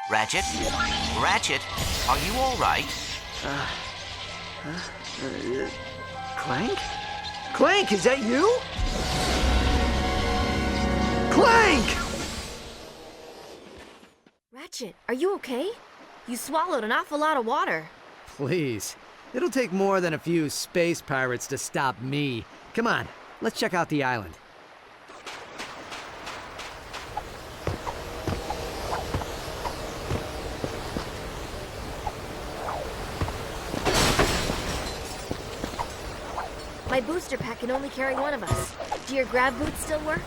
Ratchet? Ratchet, are you all right? Clank? Clank, is that you? Clank! Ratchet, are you okay? You swallowed an awful lot of water. Please. It'll take more than a few space pirates to stop me. Come on, let's check out the island. My booster pack can only carry one of us. Do your grab boots still work?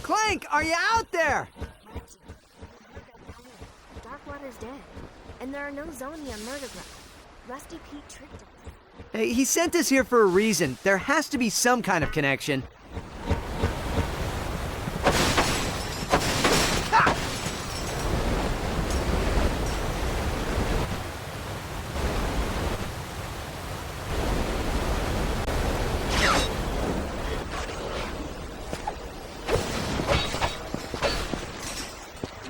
Clank, are you out there? Darkwater's dead, and there are no Zoni on Merdegraw. Rusty Pete tricked us. Hey, he sent us here for a reason. There has to be some kind of connection.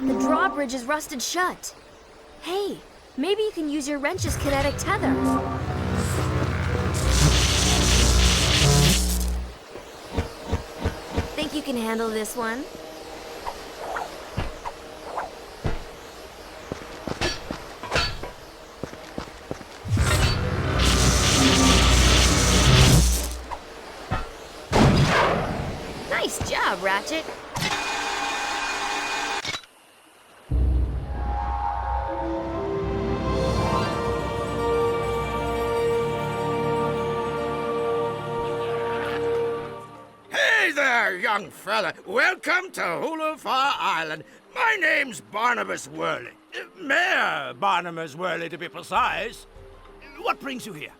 The drawbridge is rusted shut. Hey, maybe you can use your wrench's kinetic tether. Think you can handle this one? Nice job, Ratchet. Young fella, welcome to Hoolefar Island. My name's Barnabas Worley. Mayor Barnabas Worley, to be precise. What brings you here?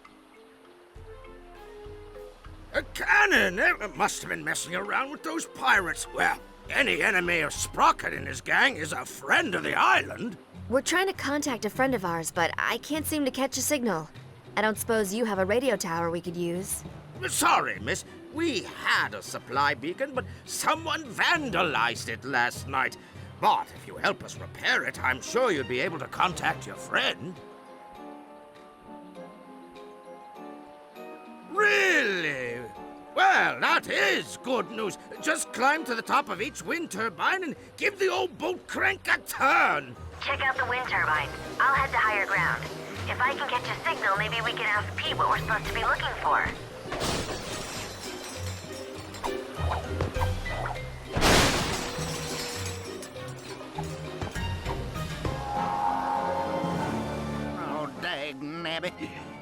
A cannon! It must have been messing around with those pirates. Well, any enemy of Sprocket and his gang is a friend of the island. We're trying to contact a friend of ours, but I can't seem to catch a signal. I don't suppose you have a radio tower we could use. Sorry, miss. We had a supply beacon, but someone vandalized it last night. But if you help us repair it, I'm sure you'd be able to contact your friend. Really? Well, that is good news. Just climb to the top of each wind turbine and give the old boat crank a turn. Check out the wind turbine. I'll head to higher ground. If I can catch a signal, maybe we can ask Pete what we're supposed to be looking for. Nabbit.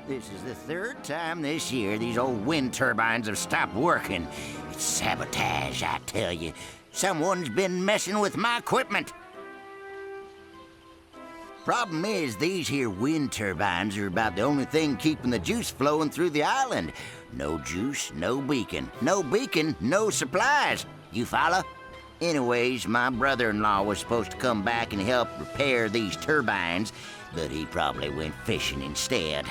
This is the third time this year these old wind turbines have stopped working. It's sabotage, I tell you. Someone's been messing with my equipment. Problem is, these here wind turbines are about the only thing keeping the juice flowing through the island. No juice, no beacon. No beacon, no supplies. You follow? Anyways, my brother-in-law was supposed to come back and help repair these turbines, but he probably went fishing instead.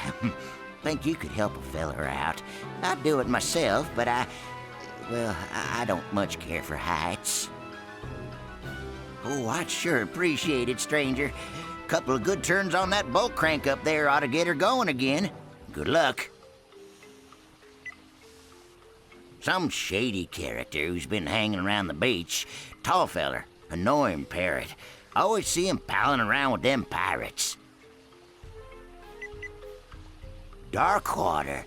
Think you could help a feller out? I'd do it myself, but I don't much care for heights. Oh, I'd sure appreciate it, stranger. Couple of good turns on that bolt crank up there ought to get her going again. Good luck. Some shady character who's been hanging around the beach. Tall feller, annoying parrot. Always see him palling around with them pirates. Darkwater.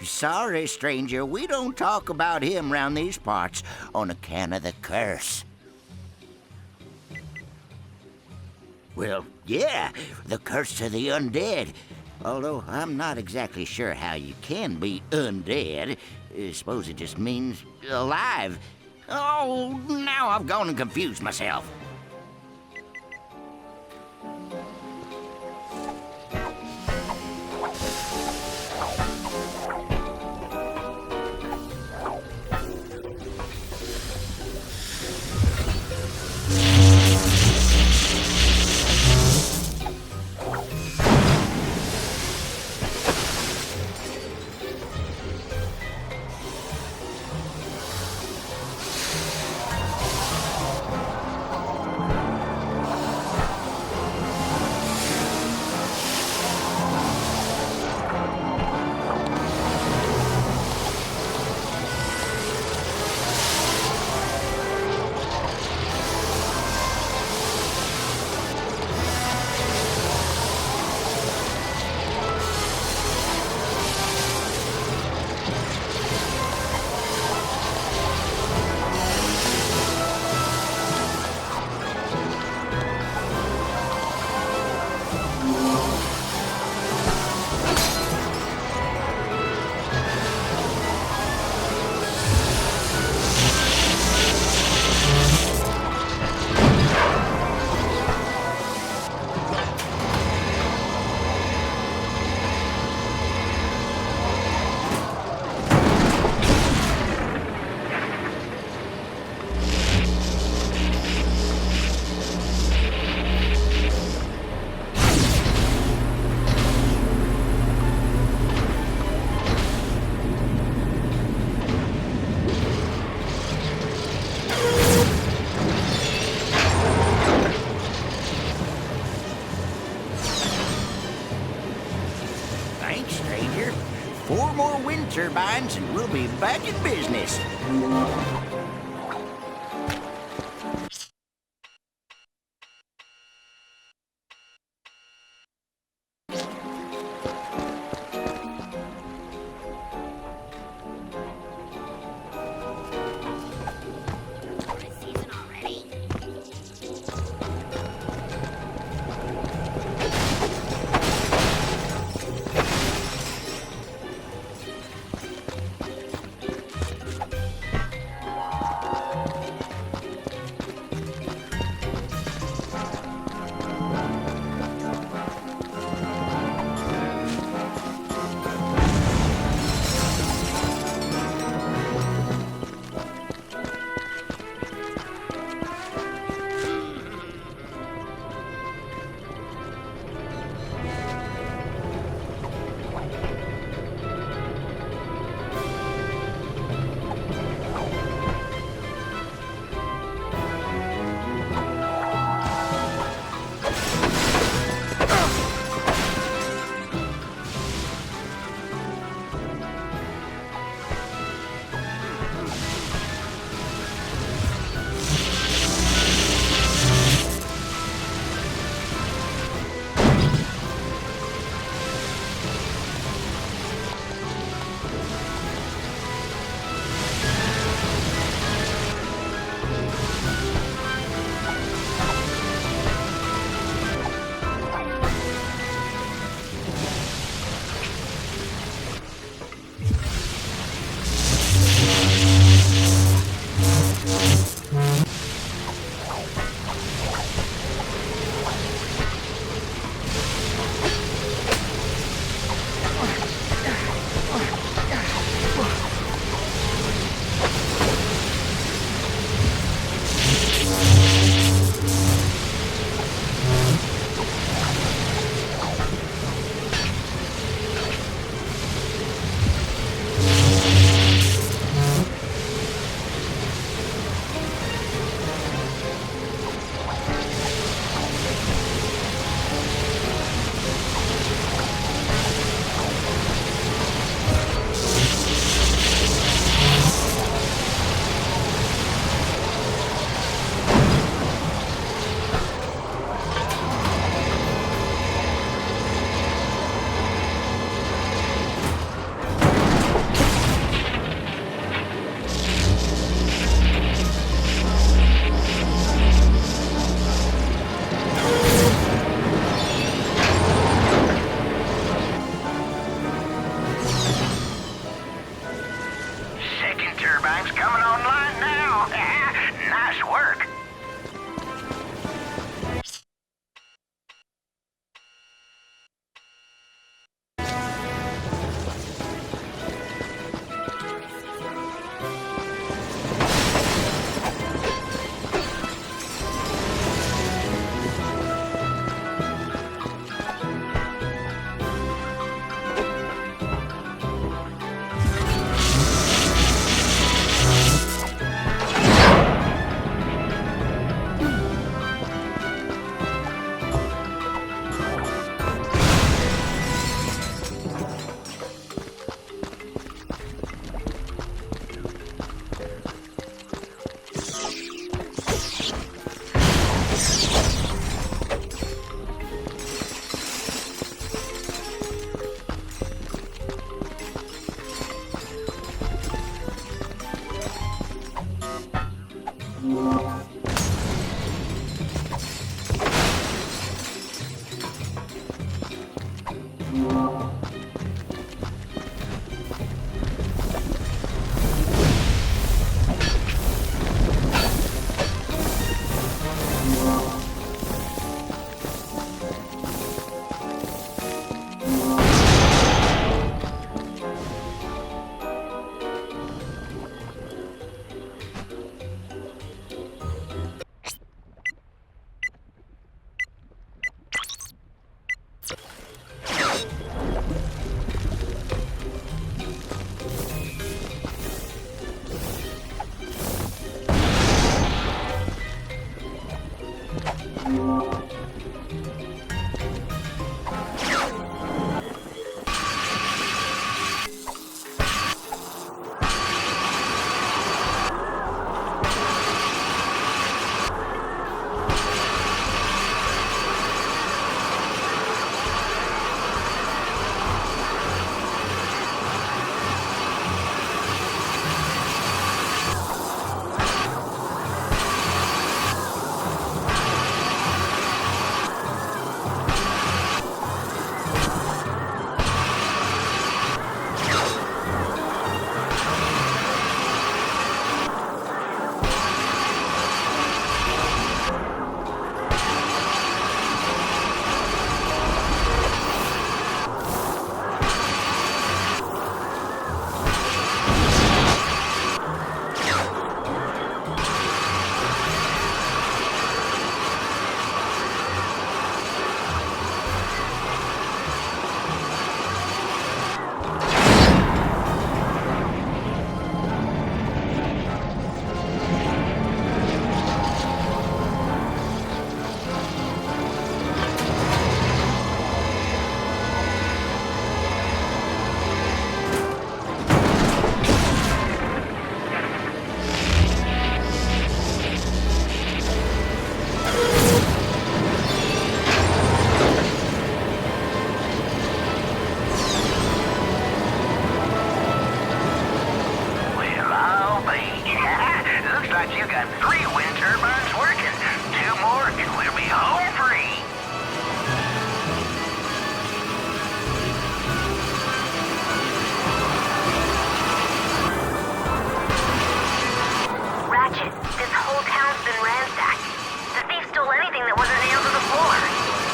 Sorry, stranger, we don't talk about him round these parts on account of the curse. Well, yeah, the curse of the undead. Although I'm not exactly sure how you can be undead. I suppose it just means alive. Oh, now I've gone and confused myself. turbines and we'll be back in business.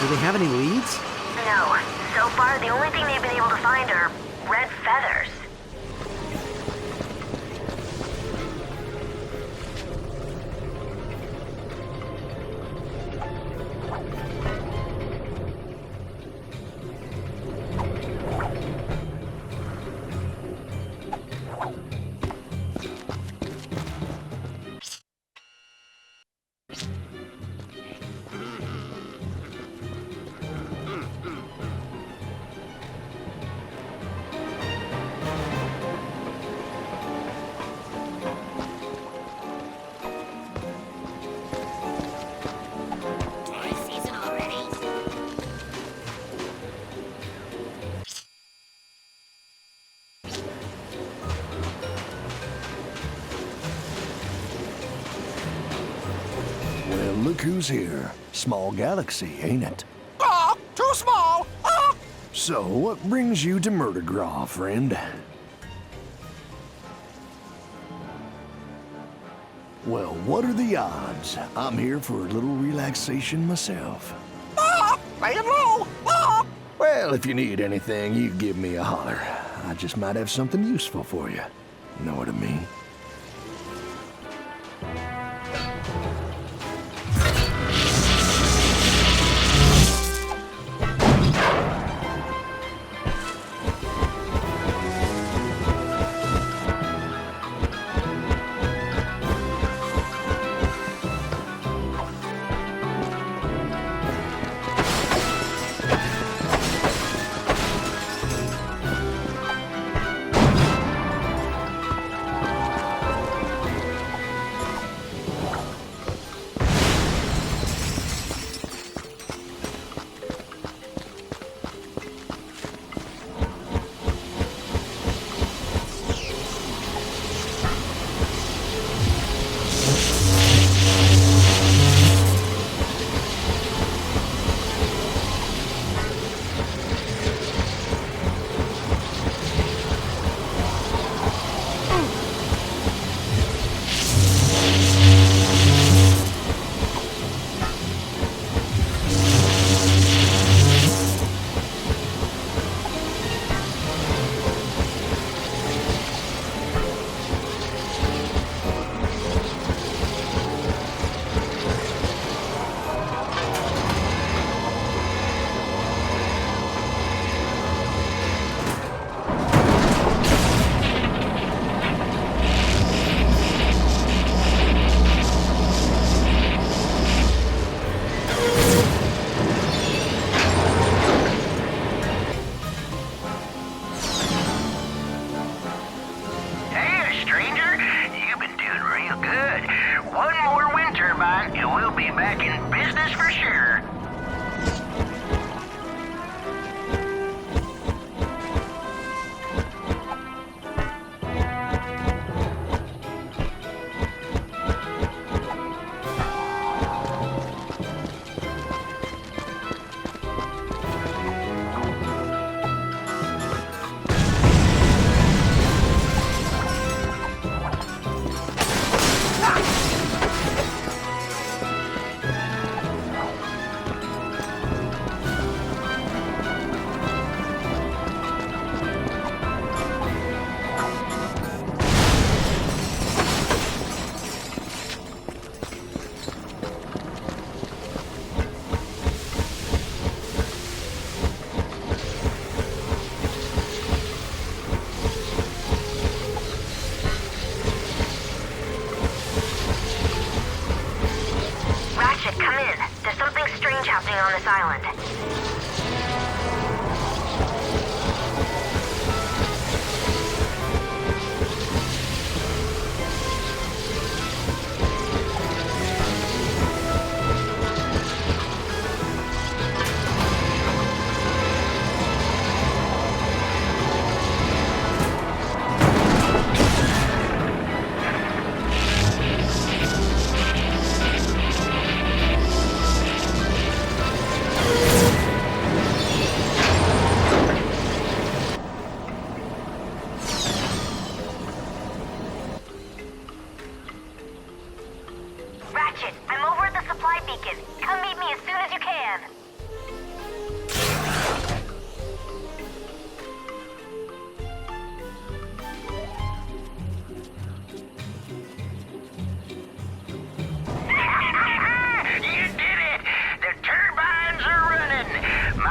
Do they have any leads? No. So far, the only thing they've been able to find are red feathers. Well, look who's here. Small galaxy, ain't it? Ah, too small! Ah! So, what brings you to Merdegraw, friend? Well, what are the odds? I'm here for a little relaxation myself. Ah! Laying low! Ah! Well, if you need anything, you give me a holler. I just might have something useful for you. Know what I mean? on this island.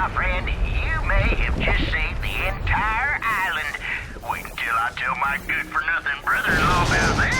My friend, you may have just saved the entire island. Wait until I tell my good-for-nothing brother-in-law about this.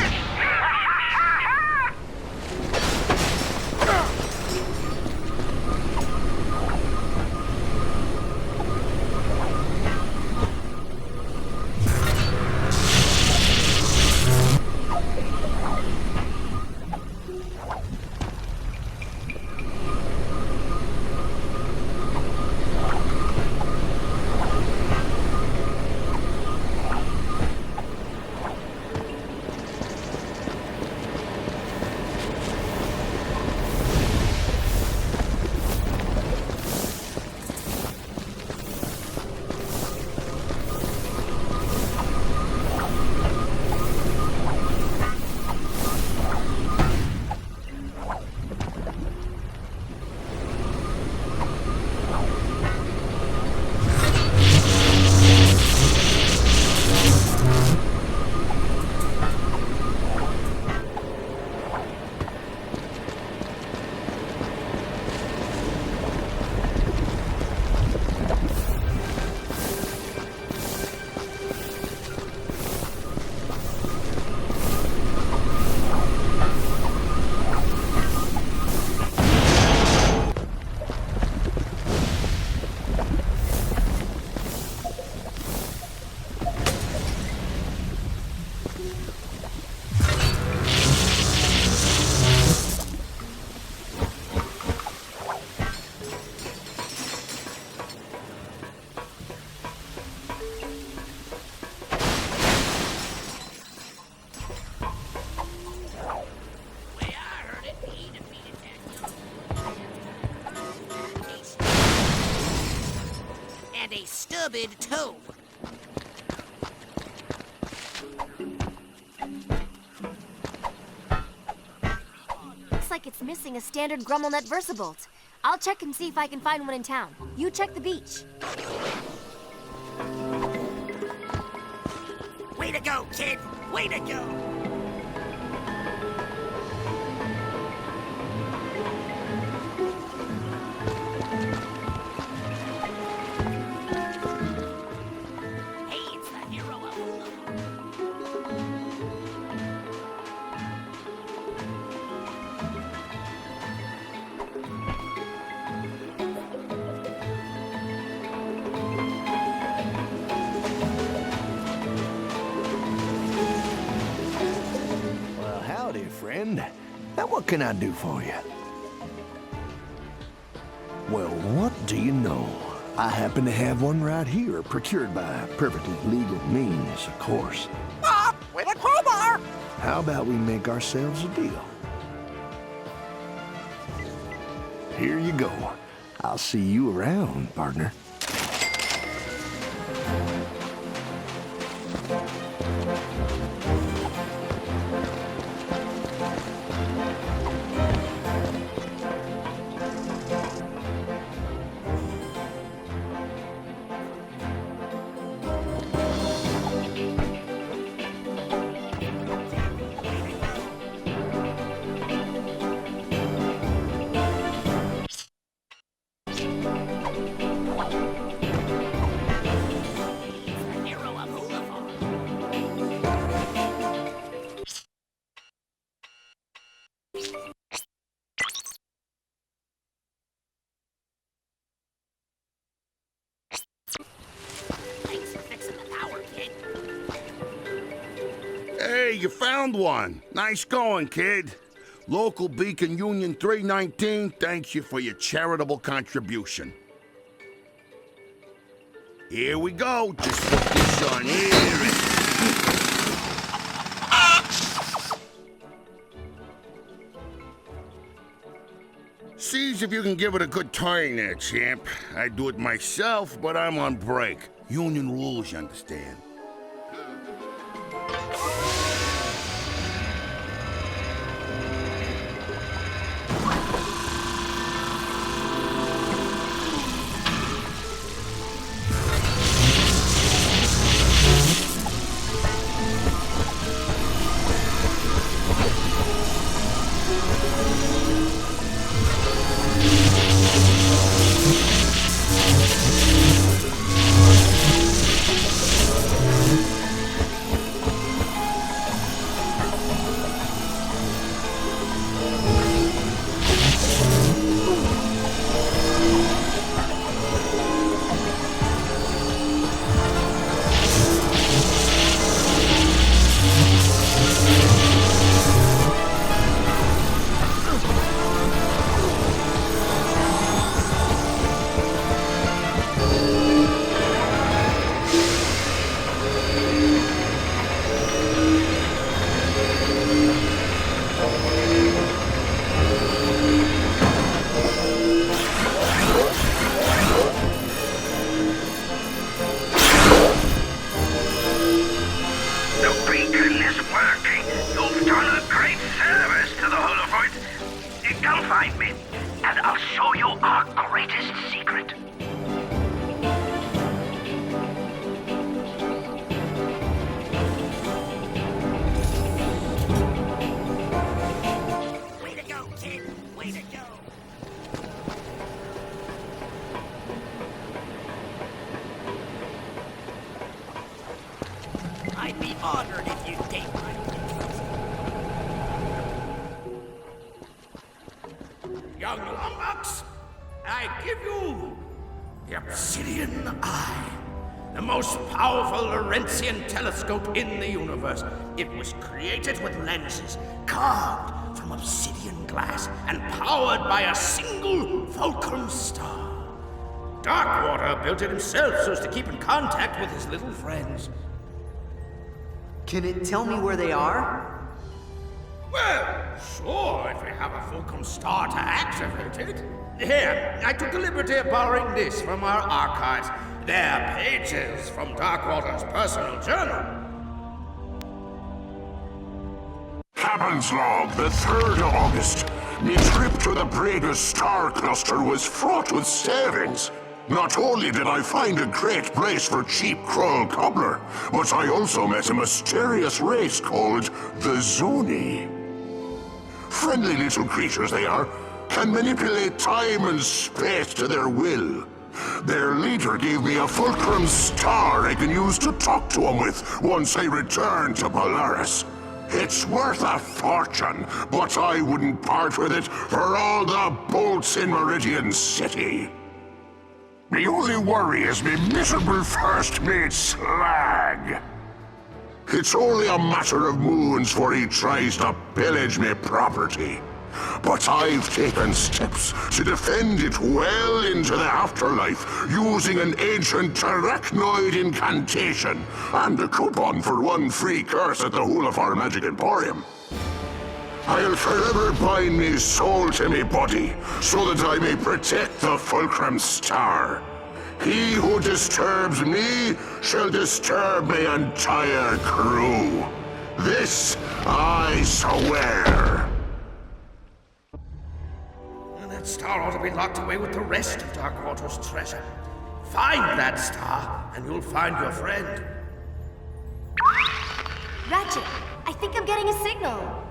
And a stubbed toe. Looks like it's missing a standard GrumbleNet VersaBolt. I'll check and see if I can find one in town. You check the beach. Way to go, kid! Way to go! Friend. Now what can I do for you? Well, what do you know? I happen to have one right here, procured by perfectly legal means, of course. With a crowbar! How about we make ourselves a deal? Here you go. I'll see you around, partner. Hey, you found one. Nice going, kid. Local Beacon Union 319 thanks you for your charitable contribution. Here we go. Just put this on here and... Sees if you can give it a good turn there, champ. I'd do it myself, but I'm on break. Union rules, you understand. be honored if you did, my Young lummox, I give you the Obsidian Eye, the most powerful Laurentian telescope in the universe. It was created with lenses carved from obsidian glass and powered by a single fulcrum star. Darkwater built it himself so as to keep in contact with his little friends. Can it tell me where they are? Well, sure, if we have a fulcrum star to activate it. Here, I took the liberty of borrowing this from our archives. They're pages from Darkwater's personal journal. Captain's log, the 3rd of August. My trip to the Braga star cluster was fraught with savings. Not only did I find a great place for cheap Krull cobbler, but I also met a mysterious race called the Zoni. Friendly little creatures they are, can manipulate time and space to their will. Their leader gave me a fulcrum star I can use to talk to him with once I return to Polaris. It's worth a fortune, but I wouldn't part with it for all the bolts in Meridian City. The only worry is me miserable first mate Slag. It's only a matter of moons before he tries to pillage me property. But I've taken steps to defend it well into the afterlife using an ancient arachnoid incantation and a coupon for 1 free curse at the Hoolefar Magic Emporium. I'll forever bind me soul to me body so that I may protect the Fulcrum Star. He who disturbs me shall disturb my entire crew. This I swear. That star ought to be locked away with the rest of Darkwater's treasure. Find that star, and you'll find your friend. Ratchet, I think I'm getting a signal.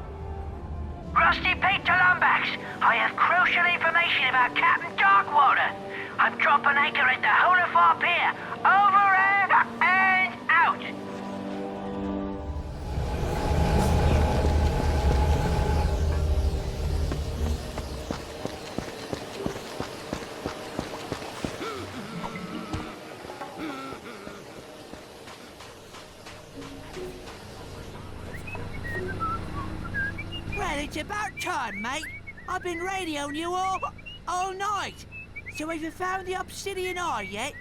Rusty Pete to Lumbax. I have crucial information about Captain Darkwater. I'm dropping anchor at the Hoolefar Pier. Over and out. Well, it's about time, mate. I've been radioing you all night. So have you found the Obsidian Eye yet?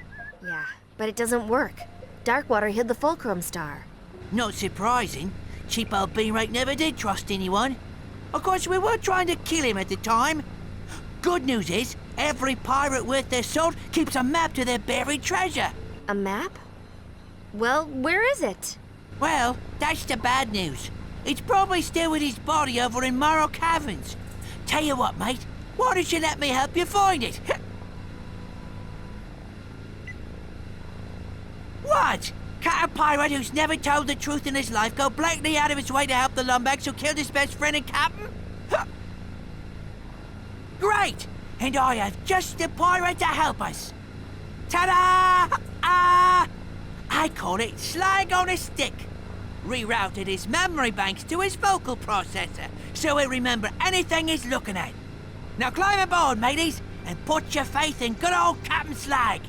Yeah, but it doesn't work. Darkwater hid the Fulcrum Star. Not surprising. Cheap old Beanrake never did trust anyone. Of course, we were trying to kill him at the time. Good news is, every pirate worth their salt keeps a map to their buried treasure. A map? Well, where is it? Well, that's the bad news. It's probably still with his body over in Morrow Caverns. Tell you what, mate, why don't you let me help you find it? What? Can't a pirate who's never told the truth in his life go blatantly out of his way to help the lumbags who killed his best friend and captain? Great! And I have just the pirate to help us. Ta-da! I call it Slag on a Stick. Rerouted his memory banks to his vocal processor, so he'll remember anything he's looking at. Now climb aboard, mateys, and put your faith in good old Captain Slag.